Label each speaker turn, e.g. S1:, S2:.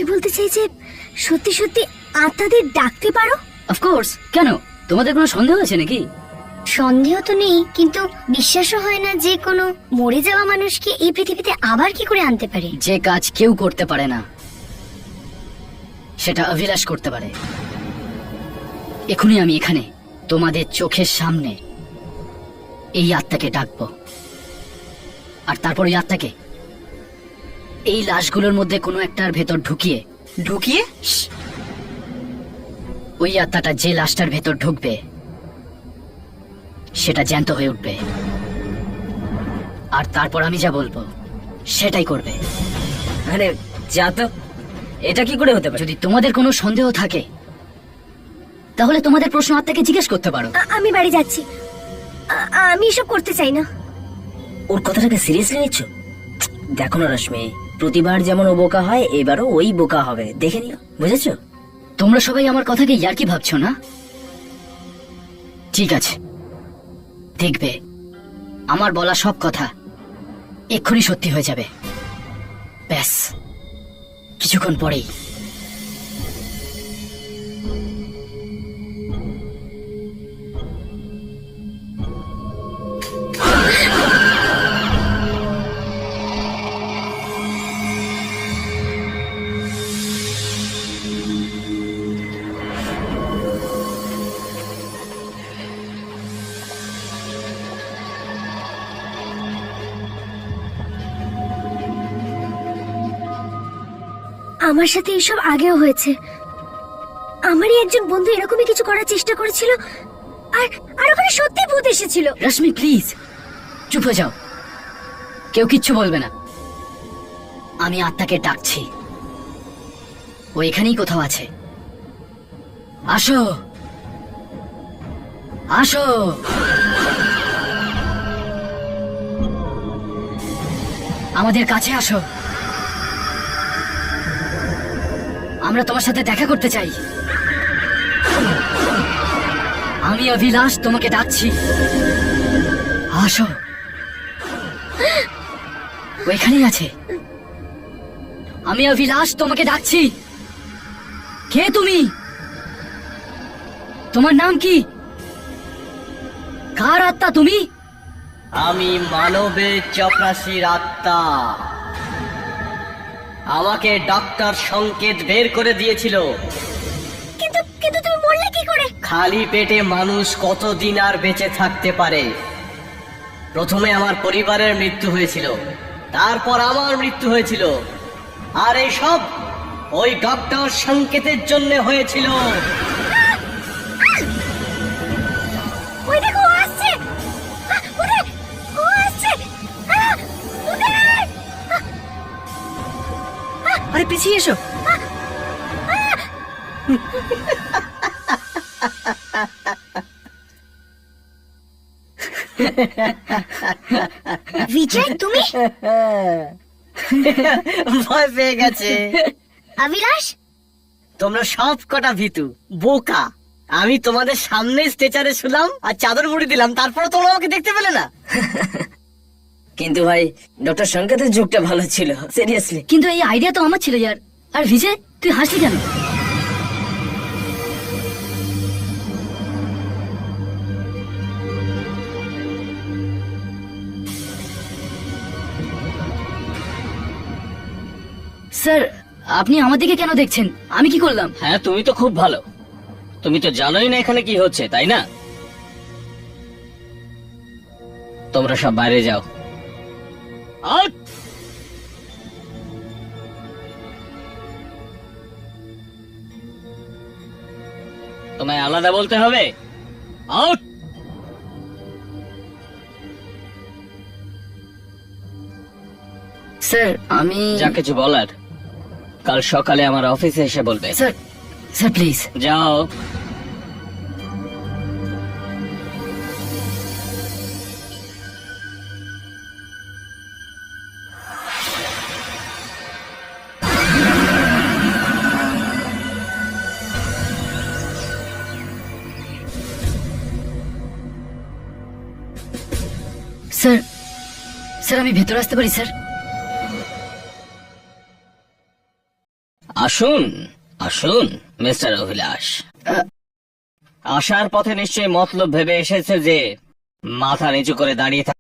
S1: আমি বলতে চাই যে সত্যি সত্যি আত্মাদের ডাকতে পারো?
S2: অফকোর্স, কেন তোমাদের কোনো সন্দেহ আছে নাকি?
S1: সন্দেহ তো নেই, কিন্তু বিশ্বাসও হয় না যে কোনো মরে যাওয়া মানুষকে এই পৃথিবীতে আবার কি করে আনতে পারে।
S2: যে কাজ কেউ করতে পারে না সেটা অভিলাষ করতে পারে। এখনই আমি এখানে তোমাদের চোখের সামনে এই আত্মাকে ডাকবো, আর তারপর এই আত্মাকে এই লাশগুলোর মধ্যে কোনো একটার ভেতর ঢুকিয়ে
S3: ঢুকিয়ে
S2: ওই আত্মাটা যে লাশটার ভেতর ঢুকবে সেটা জ্যান্ত হয়ে উঠবে, আর তারপর আমি যা বলবো সেটাই করবে।
S3: আরে যা তো, এটা কি করে হতে পারে?
S2: যদি তোমাদের কোনো সন্দেহ থাকে তাহলে তোমাদের প্রশ্ন আত্মাকে জিজ্ঞেস করতে পারো।
S1: আমি বাড়ি যাচ্ছি। আমি এসব করতে চাই না।
S3: ওর কথাটাকে সিরিয়াসলি নিচ্ছ? দেখো না রশ্মি, প্রতিবার যেমন ও বোকা হয় এবারও ওই বোকা হবে, দেখে নিও, বুঝেছো?
S2: তোমরা সবাই আমার কথাকে ইয়ার্কি ভাবছো না? ঠিক আছে, দেখবে আমার বলা সব কথা এক্ষুনি সত্যি হয়ে যাবে। ব্যাস কিছুক্ষণ পরেই।
S1: আমার সাথে এসব আগেও হয়েছে। আমারই একজন বন্ধু এরকমই কিছু করার চেষ্টা করেছিল, আর আর ওখানে সত্যি ভূত এসেছিল।
S2: রশ্মি প্লিজ চুপ হয়ে যাও, কেউ কিচ্ছু বলবে না। আমি আত্মাকে ডাকছি, ও এখানেই কোথাও আছে। আসো আসো, আমাদের কাছে আসো, আমরা তোমার সাথে দেখা করতে চাই। আমি অভিলাষ তোমাকে ডাকছি, আসো। ওইখানেই আছে। আমি অভিলাষ তোমাকে ডাকছি। কে তুমি? তোমার নাম কি? কার আত্মা তুমি?
S4: আমি মানবের চপরাশির আত্মা। আমাকে ডক্টর সংকেত বের করে দিয়েছিল।
S1: কিন্তু কিন্তু তুমি বললে কি করে?
S4: খালি পেটে মানুষ কতদিন আর বেঁচে থাকতে পারে? প্রথমে আমার পরিবারের মৃত্যু হয়েছিল, তারপর আমার মৃত্যু হয়েছিল, আর এই সব ওই ডক্টর সংকেতের জন্য হয়েছিল।
S1: ওই দেখো, ও আসছে। ওরে, ও আসছে। ওরে!
S3: আরে পিছিয়ে এসো।
S1: বিজয়, তুমি?
S4: ভয় পেয়ে গেছে।
S1: অভিলাষ,
S4: তোমরা সব কটা ভীতু বোকা। আমি তোমাদের সামনে স্ট্রেচারে শুলাম আর চাদর মুড়ি দিলাম, তারপরে তোমরা আমাকে দেখতে পেলে না।
S3: কিন্তু ভাই, ডক্টর সংকেতের যুগটা ভালো ছিল, সিরিয়াসলি।
S2: কিন্তু এই আইডিয়া তো আমার ছিল ইয়ার। আর বিজয়, তুই হাসলি কেন? স্যার, আপনি আমার দিকে কেন দেখছেন? আমি কি করলাম?
S4: হ্যাঁ, তুমি তো খুব ভালো। তুমি তো জানোই না এখানে কি হচ্ছে, তাই না? তোমরা সব বাইরে যাও। আউট! তোমায় আলাদা বলতে হবে। আউট!
S2: স্যার, আমি
S4: যা কিছু বলার কাল সকালে আমার অফিসে এসে বলবে।
S2: Sir, sir please.
S4: যাও।
S2: স্যার, স্যার আমি ভেতরে আসতে পারি স্যার?
S4: আসুন আসুন মিস্টার অভিলাষ। আসার পথে নিশ্চয়ই মতলব ভেবে এসেছে যে মাথা নিচু করে দাঁড়িয়ে